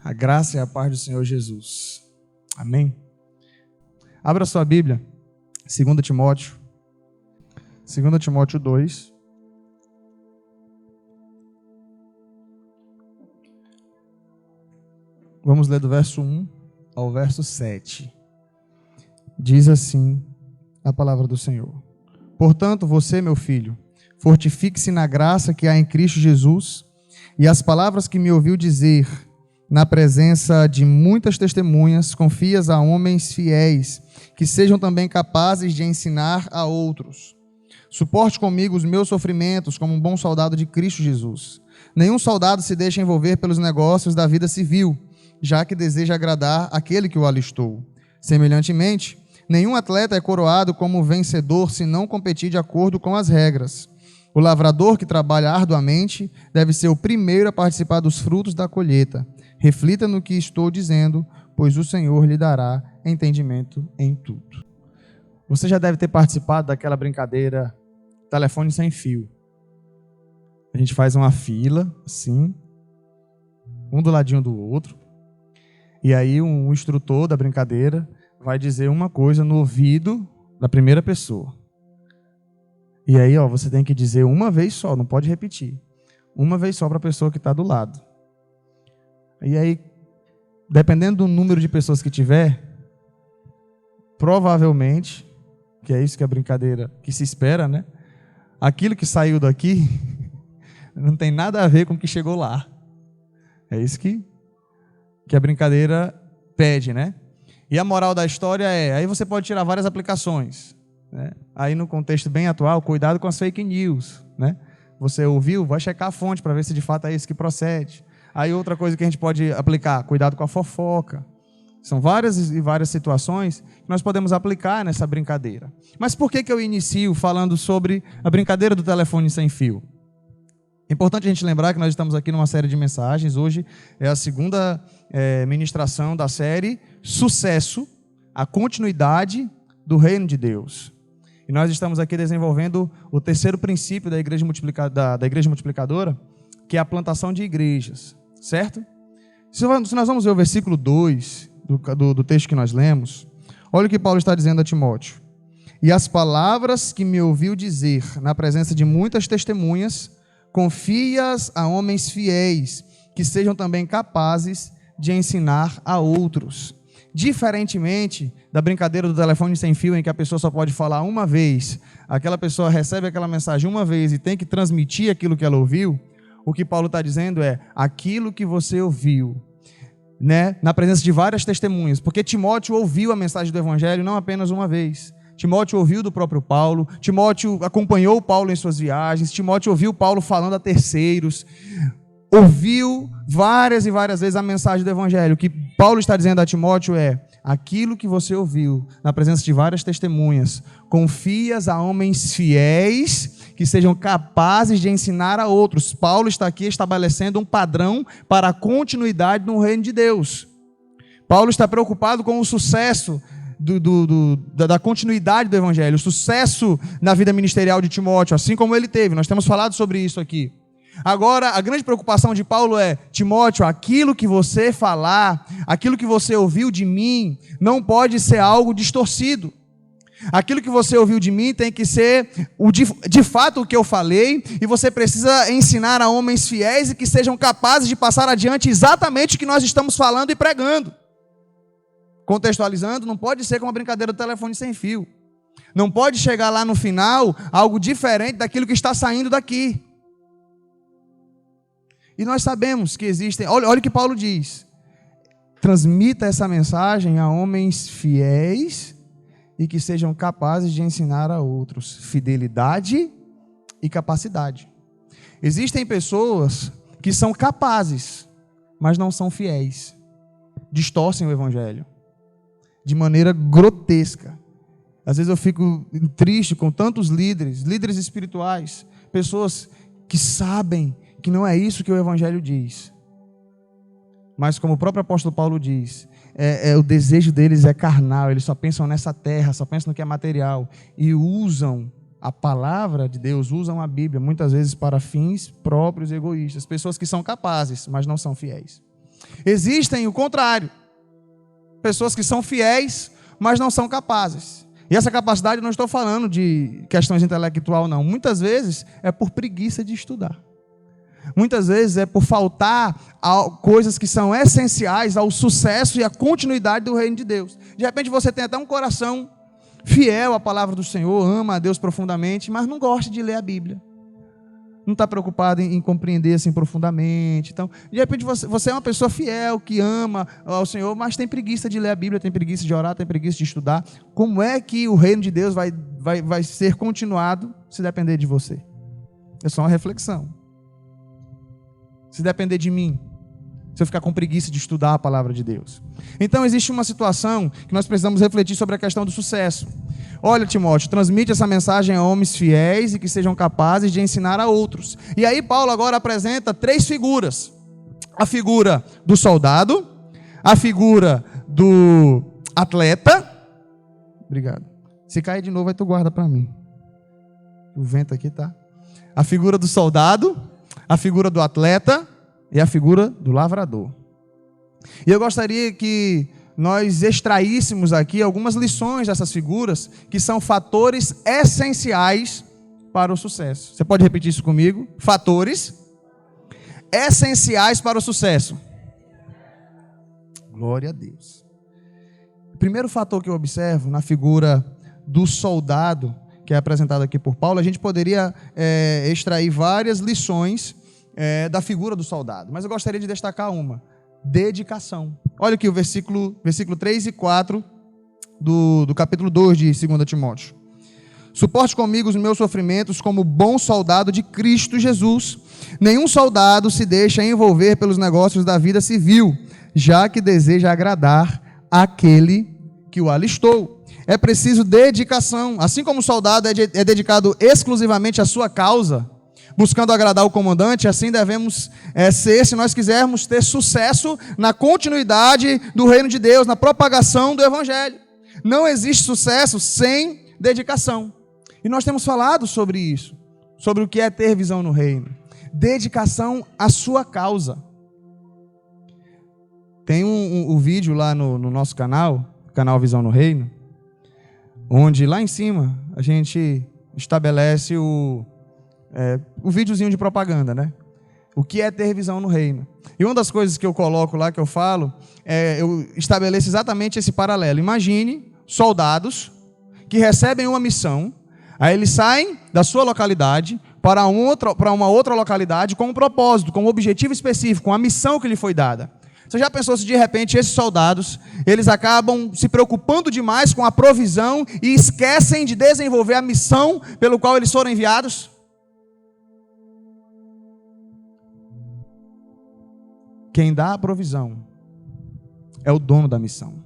A graça e a paz do Senhor Jesus. Amém? Abra sua Bíblia, 2 Timóteo 2. Vamos ler do verso 1 ao verso 7. Diz assim a palavra do Senhor. Portanto, você, meu filho, fortifique-se na graça que há em Cristo Jesus, e as palavras que me ouviu dizer na presença de muitas testemunhas, confias a homens fiéis, que sejam também capazes de ensinar a outros. Suporte comigo os meus sofrimentos como um bom soldado de Cristo Jesus. Nenhum soldado se deixa envolver pelos negócios da vida civil, já que deseja agradar aquele que o alistou. Semelhantemente, nenhum atleta é coroado como vencedor se não competir de acordo com as regras. O lavrador que trabalha arduamente deve ser o primeiro a participar dos frutos da colheita. Reflita no que estou dizendo, pois o Senhor lhe dará entendimento em tudo. Você já deve ter participado daquela brincadeira telefone sem fio. A gente faz uma fila, assim, um do ladinho do outro, e aí um instrutor da brincadeira vai dizer uma coisa no ouvido da primeira pessoa. E aí, você tem que dizer uma vez só, não pode repetir. Uma vez só para a pessoa que está do lado. E aí, dependendo do número de pessoas que tiver, provavelmente, que é isso que é a brincadeira que se espera, né? Aquilo que saiu daqui não tem nada a ver com o que chegou lá. É isso que a brincadeira pede, né? E a moral da história aí você pode tirar várias aplicações, né? Aí no contexto bem atual, cuidado com as fake news, né? Você ouviu, vai checar a fonte para ver se de fato é isso que procede. Aí outra coisa que a gente pode aplicar, cuidado com a fofoca. São várias e várias situações que nós podemos aplicar nessa brincadeira. Mas por que eu inicio falando sobre a brincadeira do telefone sem fio? É importante a gente lembrar que nós estamos aqui numa série de mensagens. Hoje é a segunda ministração da série Sucesso, a continuidade do reino de Deus. E nós estamos aqui desenvolvendo o terceiro princípio da igreja multiplicadora, que é a plantação de igrejas, certo? Se nós vamos ver o versículo 2 do texto que nós lemos, olha o que Paulo está dizendo a Timóteo. E as palavras que me ouviu dizer na presença de muitas testemunhas, confia-as a homens fiéis, que sejam também capazes de ensinar a outros. Diferentemente da brincadeira do telefone sem fio, em que a pessoa só pode falar uma vez, aquela pessoa recebe aquela mensagem uma vez e tem que transmitir aquilo que ela ouviu, o que Paulo está dizendo é aquilo que você ouviu, né, na presença de várias testemunhas, porque Timóteo ouviu a mensagem do Evangelho não apenas uma vez. Timóteo ouviu do próprio Paulo, Timóteo acompanhou Paulo em suas viagens, Timóteo ouviu Paulo falando a terceiros, ouviu várias e várias vezes a mensagem do Evangelho. O que Paulo está dizendo a Timóteo é aquilo que você ouviu na presença de várias testemunhas, confias a homens fiéis que sejam capazes de ensinar a outros. Paulo está aqui estabelecendo um padrão para a continuidade no reino de Deus. Paulo está preocupado com o sucesso da continuidade do Evangelho, o sucesso na vida ministerial de Timóteo, assim como ele teve. Nós temos falado sobre isso aqui. Agora, a grande preocupação de Paulo é: Timóteo, aquilo que você falar, aquilo que você ouviu de mim, não pode ser algo distorcido. Aquilo que você ouviu de mim tem que ser de fato o que eu falei, e você precisa ensinar a homens fiéis e que sejam capazes de passar adiante exatamente o que nós estamos falando e pregando. Contextualizando, não pode ser como a brincadeira do telefone sem fio. Não pode chegar lá no final algo diferente daquilo que está saindo daqui. E nós sabemos que existem, olha o que Paulo diz: transmita essa mensagem a homens fiéis e que sejam capazes de ensinar a outros. Fidelidade e capacidade. Existem pessoas que são capazes, mas não são fiéis. Distorcem o Evangelho de maneira grotesca. Às vezes eu fico triste com tantos líderes espirituais, pessoas que sabem que não é isso que o Evangelho diz. Mas como o próprio apóstolo Paulo diz, o desejo deles é carnal, eles só pensam nessa terra, só pensam no que é material, e usam a palavra de Deus, usam a Bíblia, muitas vezes para fins próprios e egoístas. Pessoas que são capazes, mas não são fiéis. Existem o contrário. Pessoas que são fiéis, mas não são capazes. E essa capacidade, não estou falando de questões intelectuais, não. Muitas vezes é por preguiça de estudar. Muitas vezes é por faltar a coisas que são essenciais ao sucesso e à continuidade do reino de Deus. De repente você tem até um coração fiel à palavra do Senhor, ama a Deus profundamente, mas não gosta de ler a Bíblia. Não está preocupado em compreender assim profundamente. Então, de repente você é uma pessoa fiel, que ama ao Senhor, mas tem preguiça de ler a Bíblia, tem preguiça de orar, tem preguiça de estudar. Como é que o reino de Deus vai ser continuado se depender de você? É só uma reflexão. Se depender de mim, se eu ficar com preguiça de estudar a palavra de Deus. Então existe uma situação que nós precisamos refletir sobre a questão do sucesso. Olha, Timóteo, transmite essa mensagem a homens fiéis e que sejam capazes de ensinar a outros. E aí Paulo agora apresenta 3 figuras. A figura do soldado, a figura do atleta. Obrigado. Se cair de novo, aí tu guarda para mim. O vento aqui tá. A figura do soldado, a figura do atleta e a figura do lavrador. E eu gostaria que nós extraíssemos aqui algumas lições dessas figuras que são fatores essenciais para o sucesso. Você pode repetir isso comigo? Fatores essenciais para o sucesso. Glória a Deus. O primeiro fator que eu observo na figura do soldado, que é apresentado aqui por Paulo, a gente poderia extrair várias lições da figura do soldado, mas eu gostaria de destacar uma: dedicação. Olha aqui o versículo 3 e 4 do capítulo 2 de 2 Timóteo. Suporte comigo os meus sofrimentos como bom soldado de Cristo Jesus. Nenhum soldado se deixa envolver pelos negócios da vida civil, já que deseja agradar aquele que o alistou. É preciso dedicação. Assim como o soldado é dedicado exclusivamente à sua causa, buscando agradar o comandante, assim devemos ser, se nós quisermos ter sucesso na continuidade do reino de Deus, na propagação do evangelho. Não existe sucesso sem dedicação. E nós temos falado sobre isso, sobre o que é ter visão no reino. Dedicação à sua causa. Tem um vídeo lá no nosso canal Visão no Reino, onde lá em cima a gente estabelece o videozinho de propaganda, né? O que é ter visão no reino. E uma das coisas que eu coloco lá, que eu falo, eu estabeleço exatamente esse paralelo. Imagine soldados que recebem uma missão, aí eles saem da sua localidade para uma outra localidade com um propósito, com um objetivo específico, com a missão que lhe foi dada. Você já pensou se de repente esses soldados, eles acabam se preocupando demais com a provisão e esquecem de desenvolver a missão pelo qual eles foram enviados? Quem dá a provisão é o dono da missão.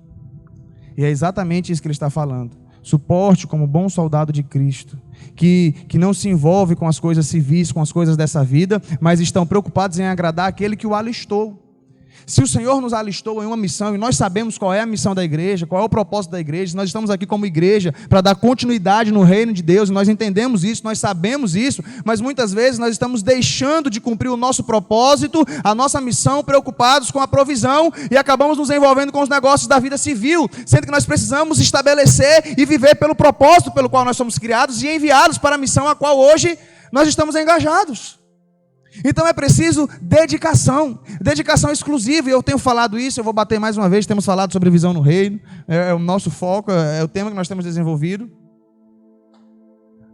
E é exatamente isso que ele está falando. Suporte como bom soldado de Cristo, que não se envolve com as coisas civis, com as coisas dessa vida, mas estão preocupados em agradar aquele que o alistou. Se o Senhor nos alistou em uma missão, e nós sabemos qual é a missão da igreja, qual é o propósito da igreja, nós estamos aqui como igreja para dar continuidade no reino de Deus, e nós entendemos isso, nós sabemos isso, mas muitas vezes nós estamos deixando de cumprir o nosso propósito, a nossa missão, preocupados com a provisão, e acabamos nos envolvendo com os negócios da vida civil, sendo que nós precisamos estabelecer e viver pelo propósito pelo qual nós somos criados e enviados para a missão a qual hoje nós estamos engajados. Então é preciso dedicação exclusiva, e eu tenho falado isso, eu vou bater mais uma vez, temos falado sobre visão no reino, é o nosso foco, é o tema que nós temos desenvolvido.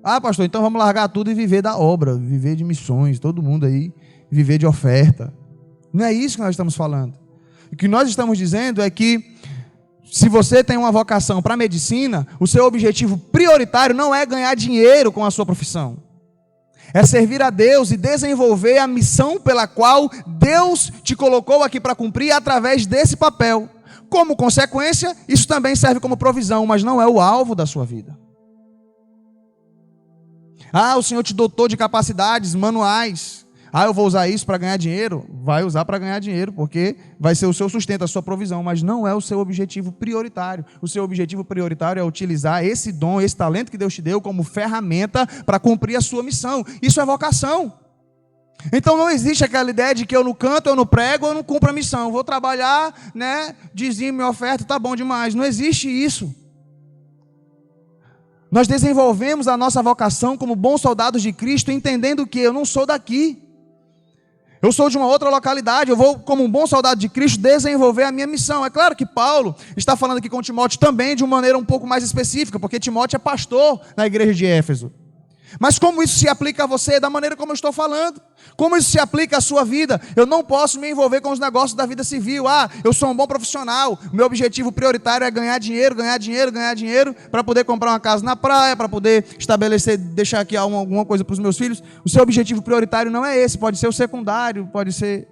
Ah, pastor, então vamos largar tudo e viver da obra, viver de missões, todo mundo aí, viver de oferta. Não é isso que nós estamos falando. O que nós estamos dizendo é que, se você tem uma vocação para a medicina, o seu objetivo prioritário não é ganhar dinheiro com a sua profissão. É servir a Deus e desenvolver a missão pela qual Deus te colocou aqui para cumprir através desse papel. Como consequência, isso também serve como provisão, mas não é o alvo da sua vida. Ah, o Senhor te dotou de capacidades manuais. Ah, eu vou usar isso para ganhar dinheiro? Vai usar para ganhar dinheiro, porque vai ser o seu sustento, a sua provisão, mas não é o seu objetivo prioritário. O seu objetivo prioritário é utilizar esse dom, esse talento que Deus te deu como ferramenta para cumprir a sua missão. Isso é vocação. Então não existe aquela ideia de que eu não canto, eu não prego, eu não cumpro a missão. Eu vou trabalhar, né, dizimo minha oferta, tá bom demais. Não existe isso. Nós desenvolvemos a nossa vocação como bons soldados de Cristo, entendendo que eu não sou daqui. Eu sou de uma outra localidade, eu vou, como um bom soldado de Cristo, desenvolver a minha missão. É claro que Paulo está falando aqui com Timóteo também de uma maneira um pouco mais específica, porque Timóteo é pastor na igreja de Éfeso. Mas como isso se aplica a você, da maneira como eu estou falando? Como isso se aplica à sua vida? Eu não posso me envolver com os negócios da vida civil. Eu sou um bom profissional, meu objetivo prioritário é ganhar dinheiro, para poder comprar uma casa na praia, para poder estabelecer, deixar aqui alguma coisa para os meus filhos. O seu objetivo prioritário não é esse, pode ser o secundário, pode ser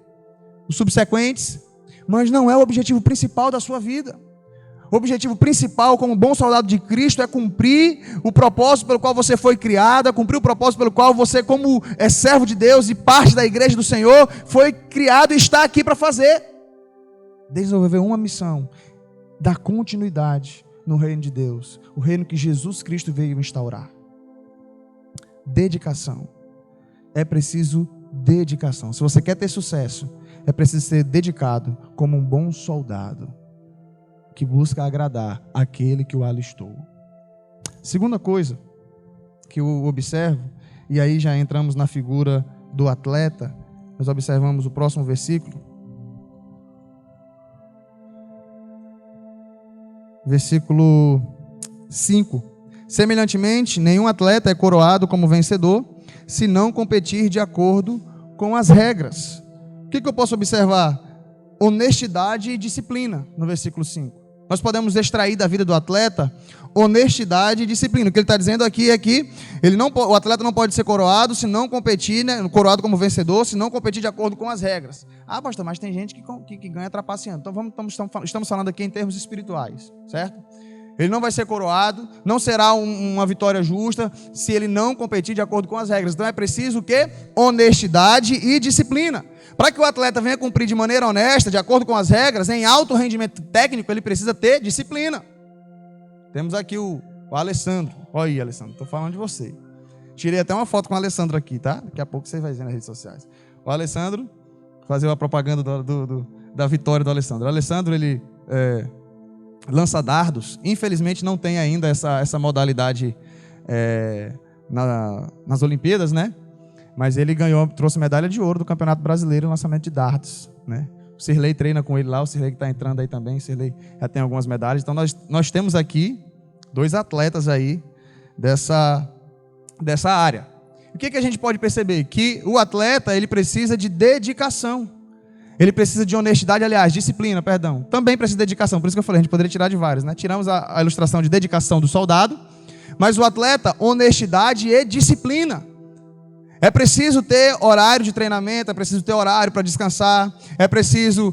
os subsequentes, mas não é o objetivo principal da sua vida. O objetivo principal como bom soldado de Cristo é cumprir o propósito pelo qual você foi criado, cumprir o propósito pelo qual você, como é servo de Deus e parte da igreja do Senhor, foi criado e está aqui para fazer. Desenvolver uma missão, dar continuidade no reino de Deus, o reino que Jesus Cristo veio instaurar. Dedicação. É preciso dedicação. Se você quer ter sucesso, é preciso ser dedicado como um bom soldado que busca agradar aquele que o alistou. Segunda coisa que eu observo, e aí já entramos na figura do atleta, nós observamos o próximo versículo. Versículo 5. Semelhantemente, nenhum atleta é coroado como vencedor, se não competir de acordo com as regras. O que eu posso observar? Honestidade e disciplina, no versículo 5. Nós podemos extrair da vida do atleta honestidade e disciplina. O que ele está dizendo aqui é que o atleta não pode ser coroado se não competir, né, coroado como vencedor, se não competir de acordo com as regras. Pastor, mas tem gente que ganha trapaceando. Então estamos falando aqui em termos espirituais, certo? Ele não vai ser coroado, não será uma vitória justa se ele não competir de acordo com as regras. Então é preciso o quê? Honestidade e disciplina. Para que o atleta venha cumprir de maneira honesta, de acordo com as regras, em alto rendimento técnico, ele precisa ter disciplina. Temos aqui o Alessandro. Olha aí, Alessandro, estou falando de você. Tirei até uma foto com o Alessandro aqui, tá? Daqui a pouco você vai ver nas redes sociais. O Alessandro, fazer a propaganda da vitória do Alessandro. O Alessandro, ele lança dardos. Infelizmente não tem ainda essa modalidade nas Olimpíadas, né? Mas ele trouxe medalha de ouro do Campeonato Brasileiro em lançamento de dardos, né? O Sirlei treina com ele lá, o Sirlei que está entrando aí também, o Sirlei já tem algumas medalhas. Então nós temos aqui 2 atletas aí dessa área. O que a gente pode perceber? Que o atleta, ele precisa de dedicação. Ele precisa de honestidade, aliás, disciplina, perdão. Também precisa de dedicação, por isso que eu falei, a gente poderia tirar de vários, né? Tiramos a ilustração de dedicação do soldado, mas o atleta, honestidade e disciplina. É preciso ter horário de treinamento, é preciso ter horário para descansar, é preciso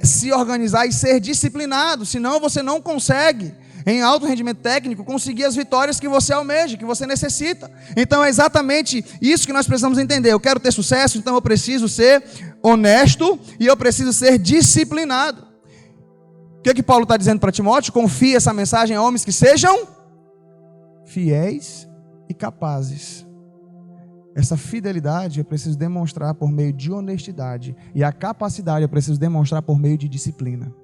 se organizar e ser disciplinado, senão você não consegue, em alto rendimento técnico, conseguir as vitórias que você almeja, que você necessita. Então é exatamente isso que nós precisamos entender. Eu quero ter sucesso, então eu preciso ser honesto e eu preciso ser disciplinado. O que Paulo está dizendo para Timóteo? Confie essa mensagem a homens que sejam fiéis e capazes. Essa fidelidade eu preciso demonstrar por meio de honestidade. E a capacidade eu preciso demonstrar por meio de disciplina.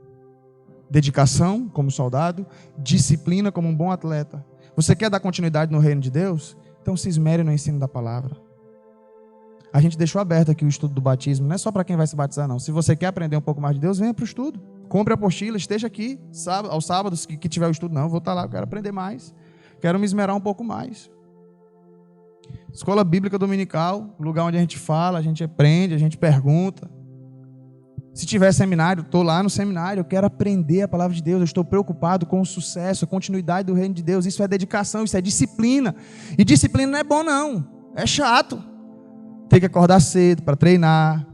Dedicação como soldado, disciplina como um bom atleta. Você quer dar continuidade no reino de Deus? Então se esmere no ensino da palavra. A gente deixou aberto aqui o estudo do batismo, não é só para quem vai se batizar não. Se você quer aprender um pouco mais de Deus, venha para o estudo. Compre a apostila, esteja aqui aos sábados que tiver o estudo. Não, eu vou estar lá, eu quero aprender mais. Quero me esmerar um pouco mais. Escola Bíblica Dominical, lugar onde a gente fala, a gente aprende, a gente pergunta. Se tiver seminário, estou lá no seminário, eu quero aprender a palavra de Deus, eu estou preocupado com o sucesso, a continuidade do reino de Deus. Isso é dedicação, isso é disciplina. E disciplina não é bom não, é chato. Tem que acordar cedo para treinar,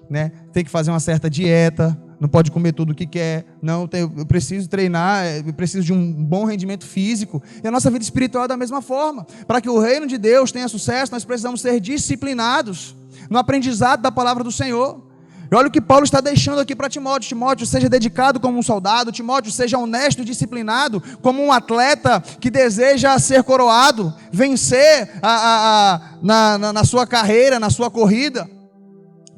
né? Tem que fazer uma certa dieta, não pode comer tudo o que quer. Não, eu preciso treinar, eu preciso de um bom rendimento físico. E a nossa vida espiritual é da mesma forma. Para que o reino de Deus tenha sucesso, nós precisamos ser disciplinados no aprendizado da palavra do Senhor. E olha o que Paulo está deixando aqui para Timóteo. Timóteo, seja dedicado como um soldado. Timóteo, seja honesto e disciplinado como um atleta que deseja ser coroado, vencer na sua carreira, na sua corrida.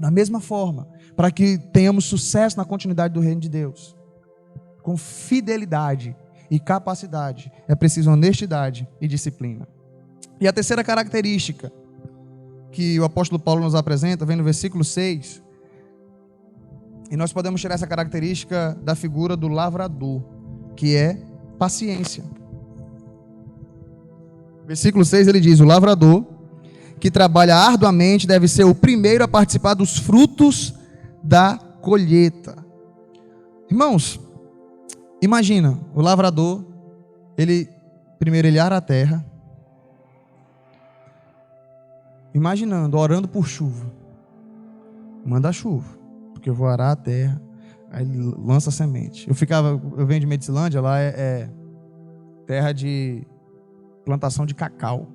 Da mesma forma, para que tenhamos sucesso na continuidade do reino de Deus, com fidelidade e capacidade, é preciso honestidade e disciplina. E a terceira característica que o apóstolo Paulo nos apresenta, vem no versículo 6, e nós podemos tirar essa característica da figura do lavrador, que é paciência. Versículo 6 ele diz: o lavrador que trabalha arduamente deve ser o primeiro a participar dos frutos da colheita. Irmãos, imagina, o lavrador, primeiro ele ara a terra, imaginando, orando por chuva. Manda chuva, porque eu vou arar a terra. Aí ele lança a semente. Eu venho de Medicilândia, lá é terra de plantação de cacau.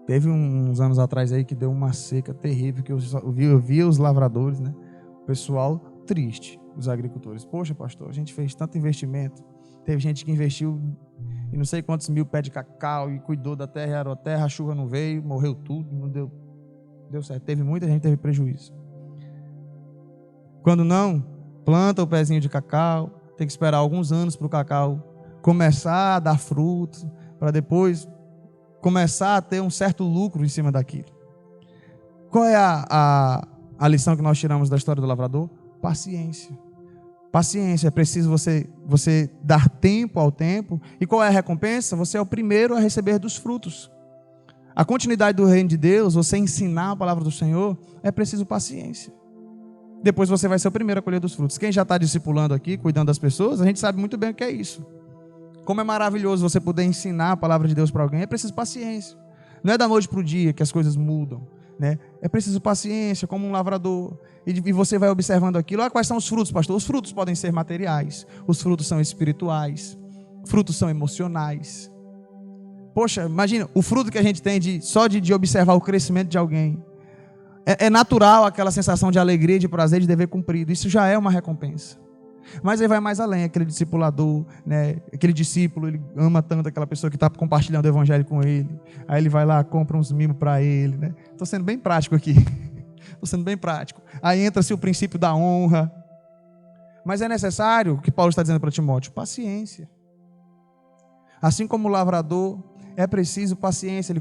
Teve uns anos atrás aí que deu uma seca terrível, que eu via os lavradores, né? O pessoal triste, os agricultores. Poxa, pastor, a gente fez tanto investimento. Teve gente que investiu em não sei quantos mil pés de cacau e cuidou da terra, arou a terra, a chuva não veio, morreu tudo, não deu certo. Teve muita gente que teve prejuízo. Quando não, planta o pezinho de cacau, tem que esperar alguns anos para o cacau começar a dar frutos, para depois começar a ter um certo lucro em cima daquilo. Qual é a lição que nós tiramos da história do lavrador? Paciência. Paciência, é preciso você dar tempo ao tempo. E qual é a recompensa? Você é o primeiro a receber dos frutos. A continuidade do reino de Deus, você ensinar a palavra do Senhor, é preciso paciência. Depois você vai ser o primeiro a colher dos frutos. Quem já está discipulando aqui, cuidando das pessoas, a gente sabe muito bem o que é isso. Como é maravilhoso você poder ensinar a palavra de Deus para alguém, é preciso paciência. Não é da noite para o dia que as coisas mudam, né? É preciso paciência, como um lavrador. E você vai observando aquilo. Quais são os frutos, pastor? Os frutos podem ser materiais, os frutos são espirituais, frutos são emocionais. Poxa, imagina, o fruto que a gente tem só de observar o crescimento de alguém. É natural aquela sensação de alegria, de prazer, de dever cumprido. Isso já é uma recompensa. Mas aí vai mais além, aquele discipulador, né? Aquele discípulo, ele ama tanto aquela pessoa que está compartilhando o evangelho com ele. Aí ele vai lá, compra uns mimos para ele, né? Estou sendo bem prático aqui. Estou sendo bem prático. Aí entra-se o princípio da honra. Mas é necessário, o que Paulo está dizendo para Timóteo, paciência. Assim como o lavrador, é preciso paciência.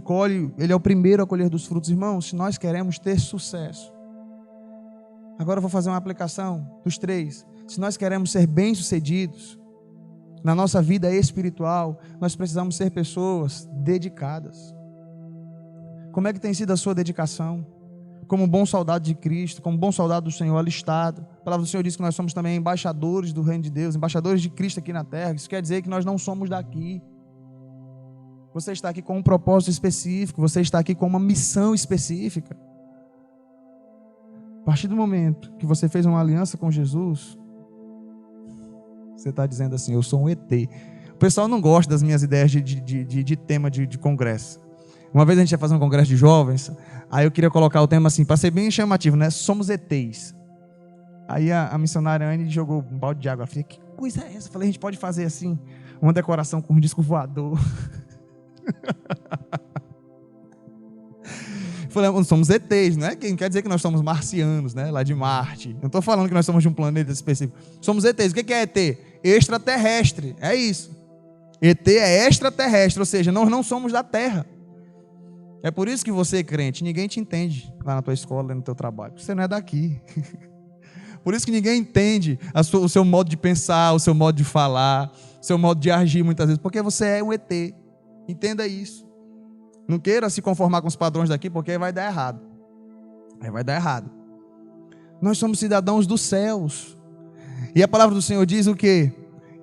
Ele é o primeiro a colher dos frutos. Irmãos, se nós queremos ter sucesso. Agora eu vou fazer uma aplicação dos 3. Se nós queremos ser bem-sucedidos na nossa vida espiritual, nós precisamos ser pessoas dedicadas. Como é que tem sido a sua dedicação? Como um bom soldado de Cristo, como um bom soldado do Senhor alistado. A palavra do Senhor diz que nós somos também embaixadores do reino de Deus, embaixadores de Cristo aqui na terra. Isso quer dizer que nós não somos daqui. Você está aqui com um propósito específico, você está aqui com uma missão específica. A partir do momento que você fez uma aliança com Jesus, você está dizendo assim, eu sou um ET. O pessoal não gosta das minhas ideias de tema de congresso. Uma vez a gente ia fazer um congresso de jovens, aí eu queria colocar o tema assim, para ser bem chamativo, né? Somos ETs. Aí a missionária Anne jogou um balde de água fria. Que coisa é essa? Eu falei, a gente pode fazer assim, uma decoração com um disco voador. Falei, somos ETs, né? Não quer dizer que nós somos marcianos, né? Lá de Marte. Não estou falando que nós somos de um planeta específico. Somos ETs. O que é ET? Extraterrestre. É isso. ET é extraterrestre, ou seja, nós não somos da Terra. É por isso que você, crente, ninguém te entende lá na tua escola, no teu trabalho. Você não é daqui. Por isso que ninguém entende o seu modo de pensar, o seu modo de falar, o seu modo de agir muitas vezes, porque você é um ET. Entenda isso. Não queira se conformar com os padrões daqui, porque aí vai dar errado. Aí vai dar errado. Nós somos cidadãos dos céus. E a palavra do Senhor diz o quê?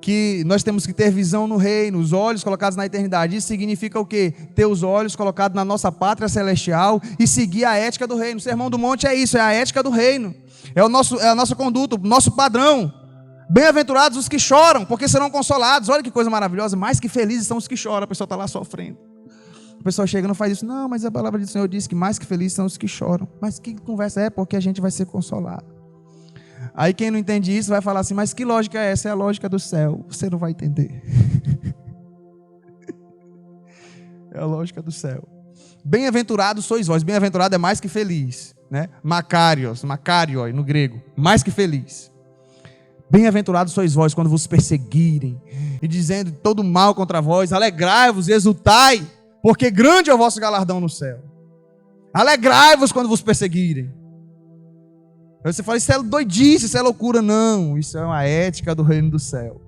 Que nós temos que ter visão no reino, os olhos colocados na eternidade. Isso significa o quê? Ter os olhos colocados na nossa pátria celestial e seguir a ética do reino. O Sermão do Monte é isso, é a ética do reino. É a nossa conduta, o nosso padrão. Bem-aventurados os que choram, porque serão consolados. Olha que coisa maravilhosa. Mais que felizes são os que choram. A pessoa está lá sofrendo. A pessoa chega e não faz isso. Não, mas a palavra do Senhor diz que mais que felizes são os que choram. Mas que conversa é? Porque a gente vai ser consolado. Aí quem não entende isso vai falar assim, mas que lógica é essa? É a lógica do céu. Você não vai entender. É a lógica do céu. Bem-aventurados sois vós. Bem-aventurado é mais que feliz. né? Makarioi no grego, mais que feliz. Bem-aventurados sois vós quando vos perseguirem e dizendo todo mal contra vós, alegrai-vos e exultai, porque grande é o vosso galardão no céu. Alegrai-vos quando vos perseguirem. Aí você fala, isso é doidice, isso é loucura. Não, isso é uma ética do reino do céu.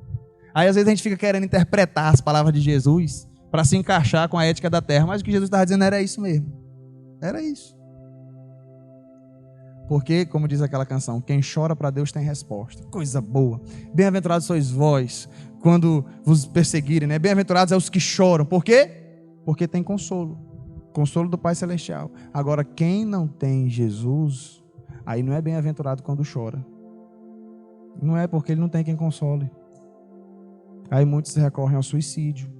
Aí às vezes a gente fica querendo interpretar as palavras de Jesus para se encaixar com a ética da terra, mas o que Jesus estava dizendo era isso mesmo. Era isso. Porque, como diz aquela canção, quem chora para Deus tem resposta. Coisa boa. Bem-aventurados sois vós quando vos perseguirem, né? Bem-aventurados é os que choram. Por quê? Porque tem consolo. Consolo do Pai Celestial. Agora, quem não tem Jesus, aí não é bem-aventurado quando chora. Não é porque ele não tem quem console. Aí muitos recorrem ao suicídio.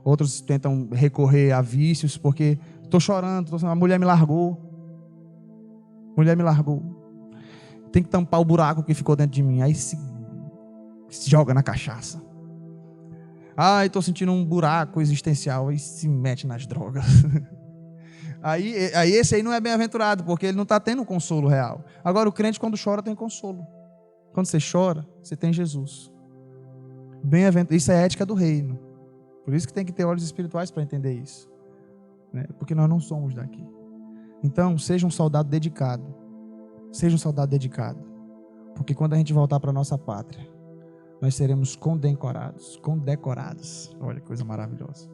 Outros tentam recorrer a vícios porque estou chorando, a mulher me largou. Tem que tampar o buraco que ficou dentro de mim. Aí se joga na cachaça. Estou sentindo um buraco existencial. Aí se mete nas drogas. Aí esse aí não é bem-aventurado, porque ele não está tendo um consolo real. Agora o crente quando chora tem consolo. Quando você chora, você tem Jesus. Isso é ética do reino. Por isso que tem que ter olhos espirituais para entender isso, né? Porque nós não somos daqui. Então, seja um soldado dedicado. Seja um soldado dedicado. Porque quando a gente voltar para a nossa pátria, nós seremos condecorados. Olha que coisa maravilhosa.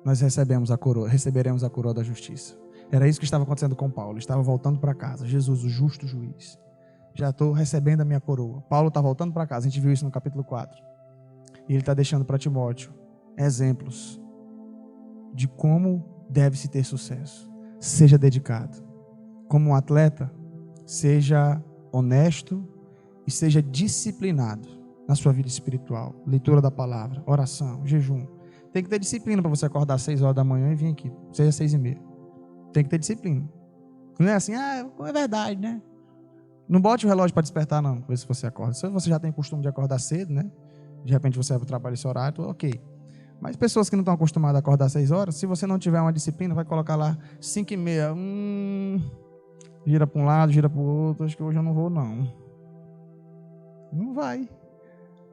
Nós receberemos a coroa da justiça. Era isso que estava acontecendo com Paulo. Ele estava voltando para casa. Jesus, o justo juiz. Já estou recebendo a minha coroa. Paulo está voltando para casa. A gente viu isso no capítulo 4. E ele está deixando para Timóteo exemplos de como deve-se ter sucesso. Seja dedicado. Como um atleta, seja honesto e seja disciplinado na sua vida espiritual. Leitura da palavra, oração, jejum. Tem que ter disciplina para você acordar às 6 horas da manhã e vir aqui. Seja 6:30. Tem que ter disciplina. Não é assim, é verdade, né? Não bote o relógio para despertar, não. Ver se você acorda. Se você já tem o costume de acordar cedo, né? De repente você vai para o trabalho esse horário, ok. Mas pessoas que não estão acostumadas a acordar às 6 horas, se você não tiver uma disciplina, vai colocar lá 5:30. Gira para um lado, gira para o outro. Acho que hoje eu não vou, não. Não vai.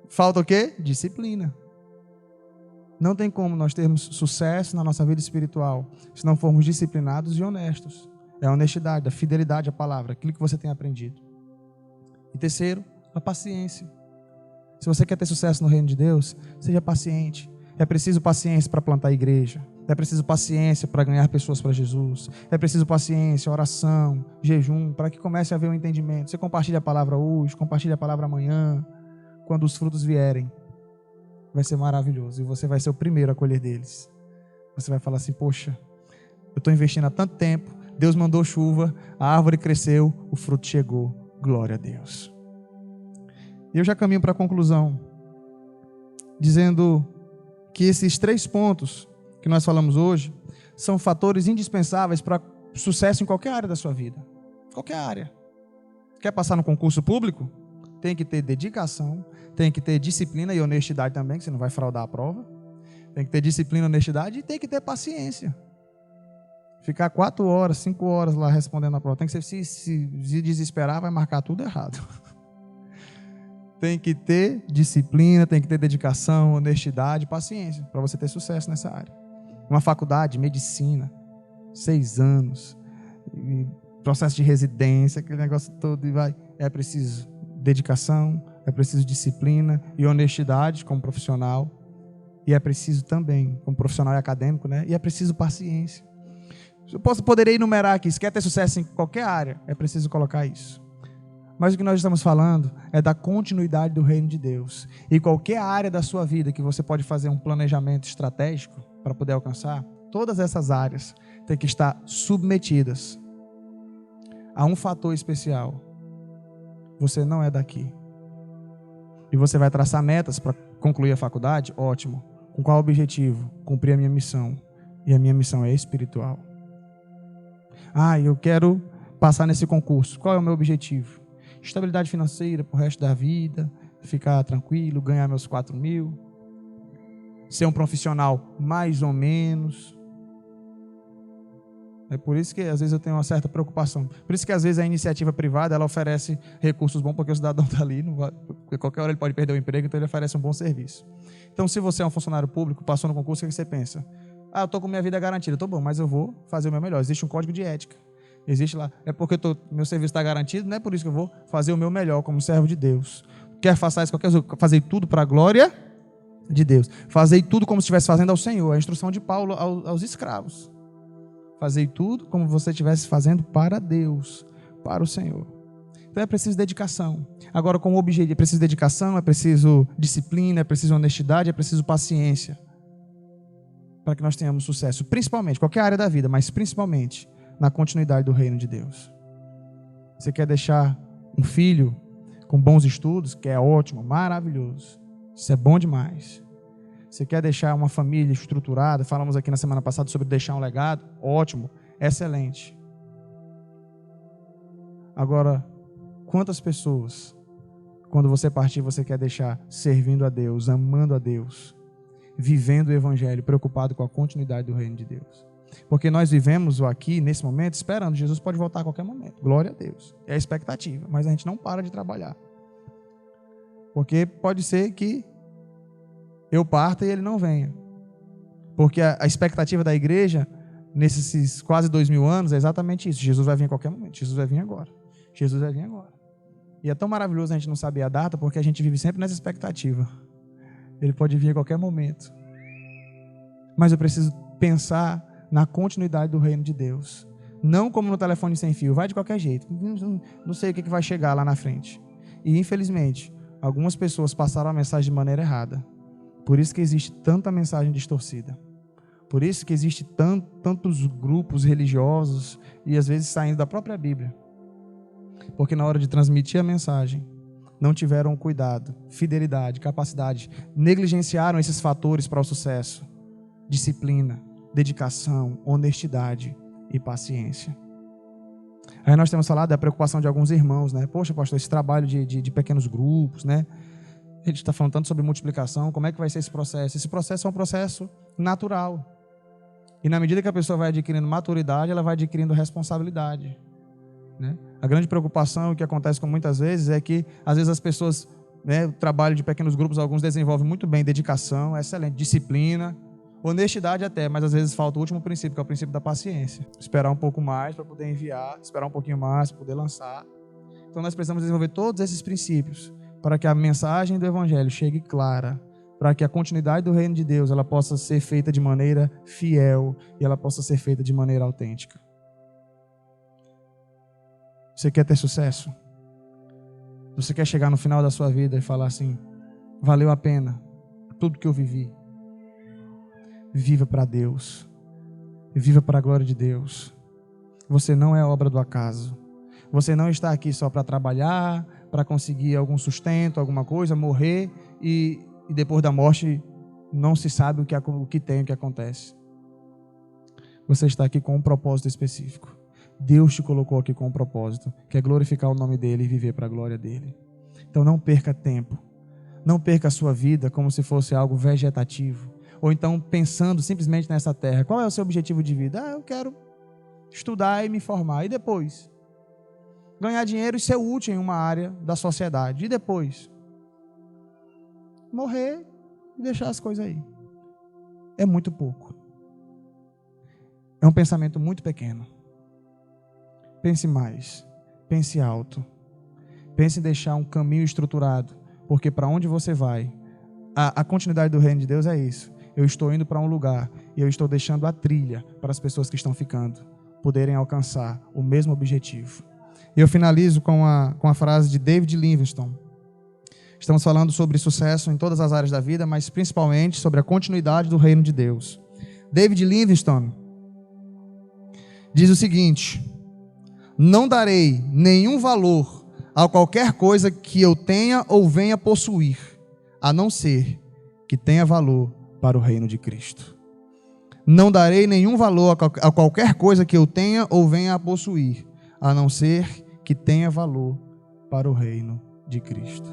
Falta o quê? Disciplina. Não tem como nós termos sucesso na nossa vida espiritual se não formos disciplinados e honestos. É a honestidade, a fidelidade à palavra, aquilo que você tem aprendido. E terceiro, a paciência. Se você quer ter sucesso no reino de Deus, seja paciente. É preciso paciência para plantar a igreja. É preciso paciência para ganhar pessoas para Jesus. É preciso paciência, oração, jejum, para que comece a haver um entendimento. Você compartilha a palavra hoje, compartilha a palavra amanhã. Quando os frutos vierem, vai ser maravilhoso. E você vai ser o primeiro a colher deles. Você vai falar assim, poxa, eu estou investindo há tanto tempo, Deus mandou chuva, a árvore cresceu, o fruto chegou. Glória a Deus. E eu já caminho para a conclusão, dizendo que esses 3 pontos que nós falamos hoje são fatores indispensáveis para sucesso em qualquer área da sua vida. Qualquer área. Quer passar no concurso público? Tem que ter dedicação, tem que ter disciplina e honestidade também, que você não vai fraudar a prova. Tem que ter disciplina, honestidade e tem que ter paciência. Ficar 4 horas, 5 horas lá respondendo a prova. Tem que ser, se desesperar, vai marcar tudo errado. Tem que ter disciplina, tem que ter dedicação, honestidade, paciência, para você ter sucesso nessa área. Uma faculdade, medicina, 6 anos, processo de residência, aquele negócio todo, e vai. É preciso dedicação, é preciso disciplina e honestidade como profissional, e é preciso também, como profissional e acadêmico, né? E é preciso paciência. Eu poderia enumerar aqui, se quer ter sucesso em qualquer área, é preciso colocar isso. Mas o que nós estamos falando é da continuidade do reino de Deus. E qualquer área da sua vida que você pode fazer um planejamento estratégico para poder alcançar, todas essas áreas têm que estar submetidas a um fator especial. Você não é daqui. E você vai traçar metas para concluir a faculdade? Ótimo. Com qual objetivo? Cumprir a minha missão. E a minha missão é espiritual. Eu quero passar nesse concurso. Qual é o meu objetivo? Estabilidade financeira para o resto da vida, ficar tranquilo, ganhar meus 4.000, ser um profissional mais ou menos. É por isso que às vezes eu tenho uma certa preocupação. Por isso que às vezes a iniciativa privada ela oferece recursos bons, porque o cidadão está ali, porque qualquer hora ele pode perder o emprego, então ele oferece um bom serviço. Então, se você é um funcionário público, passou no concurso, o que você pensa? Eu estou com minha vida garantida. Estou bom, mas eu vou fazer o meu melhor. Existe um código de ética. Existe lá. É porque meu serviço está garantido, não é por isso que eu vou fazer o meu melhor como servo de Deus. Quer fazer isso, fazer tudo para a glória de Deus. Fazer tudo como se estivesse fazendo ao Senhor. A instrução de Paulo aos escravos. Fazer tudo como você estivesse fazendo para Deus, para o Senhor. Então é preciso dedicação. Agora, como objetivo, é preciso dedicação, é preciso disciplina, é preciso honestidade, é preciso paciência. Para que nós tenhamos sucesso, principalmente, qualquer área da vida, mas principalmente na continuidade do reino de Deus. Você quer deixar um filho com bons estudos, que é ótimo, maravilhoso. Isso é bom demais. Você quer deixar uma família estruturada, falamos aqui na semana passada sobre deixar um legado, ótimo, excelente. Agora, quantas pessoas, quando você partir, você quer deixar servindo a Deus, amando a Deus, vivendo o Evangelho, preocupado com a continuidade do reino de Deus? Porque nós vivemos aqui, nesse momento, esperando. Jesus pode voltar a qualquer momento. Glória a Deus. É a expectativa. Mas a gente não para de trabalhar. Porque pode ser que eu parta e ele não venha. Porque a expectativa da igreja, nesses quase 2000 anos, é exatamente isso. Jesus vai vir a qualquer momento. Jesus vai vir agora. Jesus vai vir agora. E é tão maravilhoso a gente não saber a data, porque a gente vive sempre nessa expectativa. Ele pode vir a qualquer momento. Mas eu preciso pensar na continuidade do reino de Deus. Não como no telefone sem fio, vai de qualquer jeito. Não sei o que vai chegar lá na frente. E infelizmente, algumas pessoas passaram a mensagem de maneira errada. Por isso que existe tanta mensagem distorcida. Por isso que existe tantos grupos religiosos e às vezes saindo da própria Bíblia. Porque na hora de transmitir a mensagem, não tiveram cuidado, fidelidade, capacidade, negligenciaram esses fatores para o sucesso. Disciplina, dedicação, honestidade e paciência. Aí nós temos falado da preocupação de alguns irmãos, né? Poxa, pastor, esse trabalho de pequenos grupos, né? A gente está falando tanto sobre multiplicação, como é que vai ser esse processo? Esse processo é um processo natural. E na medida que a pessoa vai adquirindo maturidade, ela vai adquirindo responsabilidade, né? A grande preocupação, o que acontece com muitas vezes, é que às vezes as pessoas, né, o trabalho de pequenos grupos, alguns desenvolvem muito bem dedicação, excelente, disciplina, honestidade até, mas às vezes falta o último princípio, que é o princípio da paciência. Esperar um pouco mais para poder enviar, esperar um pouquinho mais para poder lançar. Então nós precisamos desenvolver todos esses princípios para que a mensagem do Evangelho chegue clara, para que a continuidade do reino de Deus ela possa ser feita de maneira fiel e ela possa ser feita de maneira autêntica. Você quer ter sucesso? Você quer chegar no final da sua vida e falar assim: valeu a pena tudo que eu vivi? Viva para Deus. Viva para a glória de Deus. Você não é obra do acaso. Você não está aqui só para trabalhar, para conseguir algum sustento, alguma coisa, morrer e depois da morte não se sabe o que tem, o que acontece. Você está aqui com um propósito específico. Deus te colocou aqui com um propósito, que é glorificar o nome dEle e viver para a glória dEle. Então não perca tempo. Não perca a sua vida como se fosse algo vegetativo. Ou então pensando simplesmente nessa terra. Qual é o seu objetivo de vida? Eu quero estudar e me formar. E depois? Ganhar dinheiro e ser útil em uma área da sociedade. E depois? Morrer e deixar as coisas aí. É muito pouco. É um pensamento muito pequeno. Pense mais. Pense alto. Pense em deixar um caminho estruturado. Porque para onde você vai, a continuidade do reino de Deus é isso. Eu estou indo para um lugar e eu estou deixando a trilha para as pessoas que estão ficando poderem alcançar o mesmo objetivo. E eu finalizo com a frase de David Livingstone. Estamos falando sobre sucesso em todas as áreas da vida, mas principalmente sobre a continuidade do reino de Deus. David Livingstone diz o seguinte: não darei nenhum valor a qualquer coisa que eu tenha ou venha possuir, a não ser que tenha valor para o reino de Cristo. Não darei nenhum valor a qualquer coisa que eu tenha ou venha a possuir, a não ser que tenha valor para o reino de Cristo.